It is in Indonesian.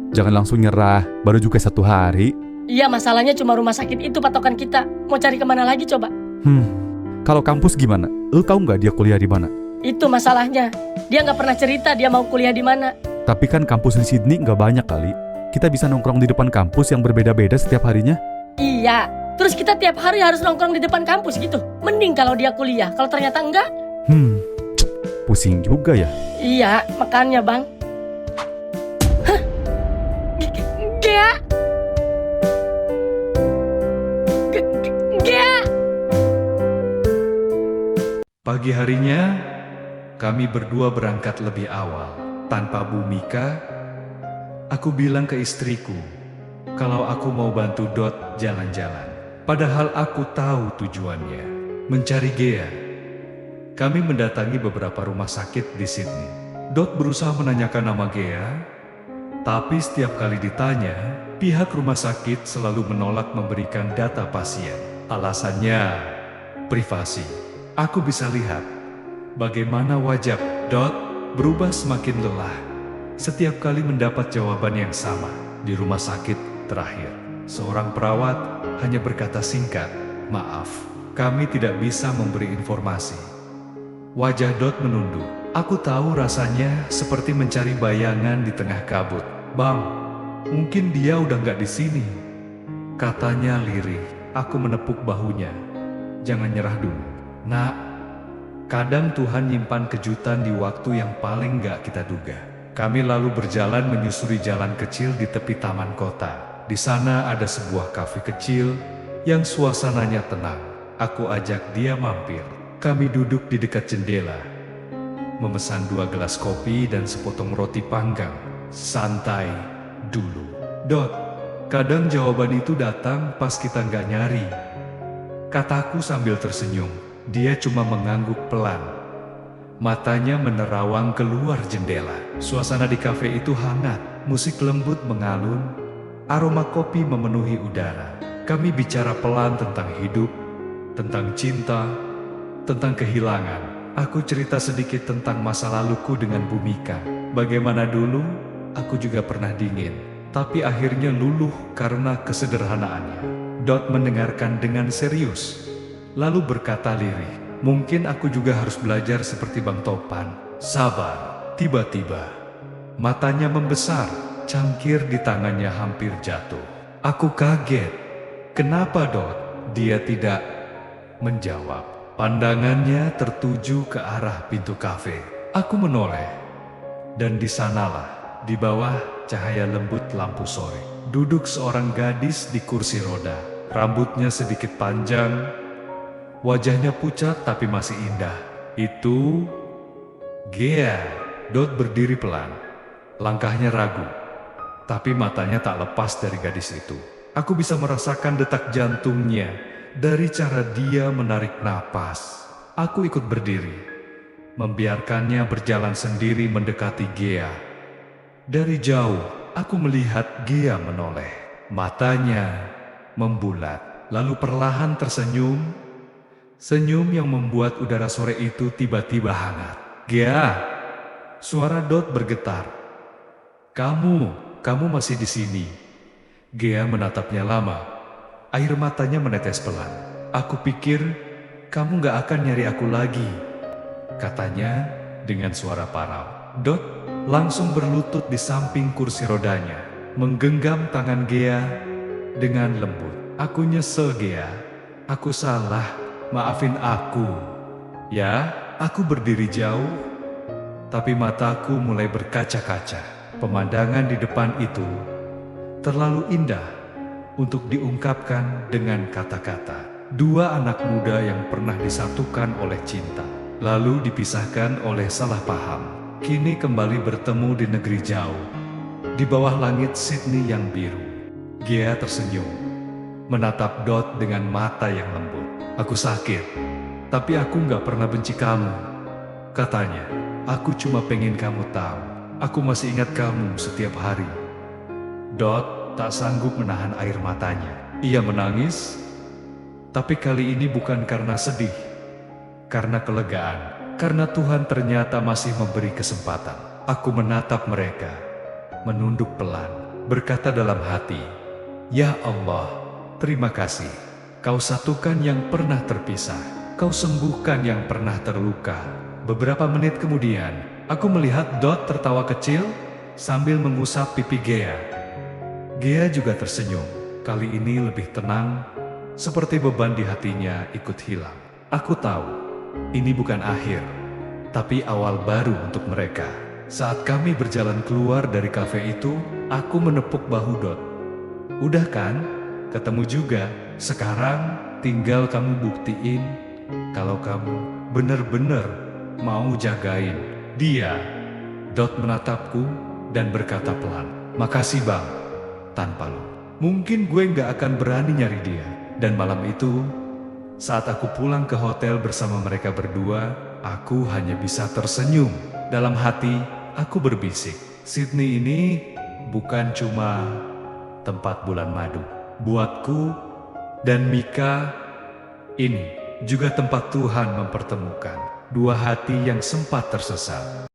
Jangan langsung nyerah, baru juga 1 hari. Iya, masalahnya cuma rumah sakit itu patokan kita. Mau cari kemana lagi coba? Kalau kampus gimana? Lu tahu nggak dia kuliah di mana? Itu masalahnya. Dia nggak pernah cerita dia mau kuliah di mana. Tapi kan kampus di Sydney nggak banyak kali. Kita bisa nongkrong di depan kampus yang berbeda-beda setiap harinya. Iya, terus kita tiap hari harus nongkrong di depan kampus gitu. Mending kalau dia kuliah, kalau ternyata enggak. Pusing juga ya. Iya, makanya bang. Hah? Gea? Gea? Pagi harinya, kami berdua berangkat lebih awal. Tanpa Bu Mika, aku bilang ke istriku, kalau aku mau bantu Dot jalan-jalan. Padahal aku tahu tujuannya, mencari Gea. Kami mendatangi beberapa rumah sakit di Sydney. Dot berusaha menanyakan nama Gea, tapi setiap kali ditanya, pihak rumah sakit selalu menolak memberikan data pasien. Alasannya, privasi. Aku bisa lihat bagaimana wajah Dot berubah semakin lelah setiap kali mendapat jawaban yang sama. Di rumah sakit terakhir, seorang perawat hanya berkata singkat, "Maaf, kami tidak bisa memberi informasi." Wajah Dot menunduk. Aku tahu rasanya seperti mencari bayangan di tengah kabut. "Bang, mungkin dia udah nggak di sini," katanya lirih. Aku menepuk bahunya. "Jangan nyerah dulu, Nak. Kadang Tuhan nyimpan kejutan di waktu yang paling nggak kita duga." Kami lalu berjalan menyusuri jalan kecil di tepi taman kota. Di sana ada sebuah kafe kecil yang suasananya tenang. Aku ajak dia mampir. Kami duduk di dekat jendela, memesan 2 gelas kopi dan sepotong roti panggang. Santai dulu, Dot. Kadang jawaban itu datang pas kita nggak nyari, kataku sambil tersenyum. Dia cuma mengangguk pelan. Matanya menerawang keluar jendela. Suasana di kafe itu hangat, musik lembut mengalun, aroma kopi memenuhi udara. Kami bicara pelan tentang hidup, tentang cinta, tentang kehilangan. Aku cerita sedikit tentang masa laluku dengan Bu Mika. Bagaimana dulu, aku juga pernah dingin, tapi akhirnya luluh karena kesederhanaannya. Dot mendengarkan dengan serius, lalu berkata lirih, "Mungkin aku juga harus belajar seperti Bang Topan, sabar." Tiba-tiba, matanya membesar, cangkir di tangannya hampir jatuh. Aku kaget. "Kenapa, Dot?" Dia tidak menjawab. Pandangannya tertuju ke arah pintu kafe. Aku menoleh, dan di sanalah, di bawah cahaya lembut lampu sore, duduk seorang gadis di kursi roda. Rambutnya sedikit panjang, wajahnya pucat tapi masih indah. "Itu Gea." Dot berdiri pelan, langkahnya ragu, tapi matanya tak lepas dari gadis itu. Aku bisa merasakan detak jantungnya dari cara dia menarik napas. Aku ikut berdiri, membiarkannya berjalan sendiri mendekati Gea. Dari jauh, aku melihat Gea menoleh. Matanya membulat, lalu perlahan tersenyum. Senyum yang membuat udara sore itu tiba-tiba hangat. "Gea!" Suara Dot bergetar. Kamu masih di sini." Gea menatapnya lama. Air matanya menetes pelan. "Aku pikir kamu gak akan nyari aku lagi," katanya dengan suara parau. Dot langsung berlutut di samping kursi rodanya, menggenggam tangan Gea dengan lembut. "Aku nyesel, Gea. Aku salah. Maafin aku." Ya, aku berdiri jauh, tapi mataku mulai berkaca-kaca. Pemandangan di depan itu terlalu indah untuk diungkapkan dengan kata-kata. 2 anak muda yang pernah disatukan oleh cinta, lalu dipisahkan oleh salah paham, kini kembali bertemu di negeri jauh, di bawah langit Sydney yang biru. Gea tersenyum, menatap Dot dengan mata yang lembut. "Aku sakit, tapi aku gak pernah benci kamu," katanya. "Aku cuma pengen kamu tahu, aku masih ingat kamu setiap hari." Dot tak sanggup menahan air matanya. Ia menangis, tapi kali ini bukan karena sedih, karena kelegaan, karena Tuhan ternyata masih memberi kesempatan. Aku menatap mereka, menunduk pelan. berkata dalam hati, "Ya Allah, terima kasih. Kau satukan yang pernah terpisah. Kau sembuhkan yang pernah terluka." Beberapa menit kemudian, aku melihat Dot tertawa kecil sambil mengusap pipi Gea. Gea juga tersenyum. Kali ini lebih tenang, seperti beban di hatinya ikut hilang. Aku tahu, ini bukan akhir, tapi awal baru untuk mereka. Saat kami berjalan keluar dari kafe itu, aku menepuk bahu Dot. "Udah kan? Ketemu juga. Sekarang tinggal kamu buktiin kalau kamu bener-bener mau jagain dia." Dot menatapku dan berkata pelan, "Makasih bang, tanpa lo mungkin gue gak akan berani nyari dia." Dan malam itu, saat aku pulang ke hotel bersama mereka berdua, aku hanya bisa tersenyum. Dalam hati, aku berbisik, Sydney ini bukan cuma tempat bulan madu. Buatku dan Mika, ini juga tempat Tuhan mempertemukan dua hati yang sempat tersesat.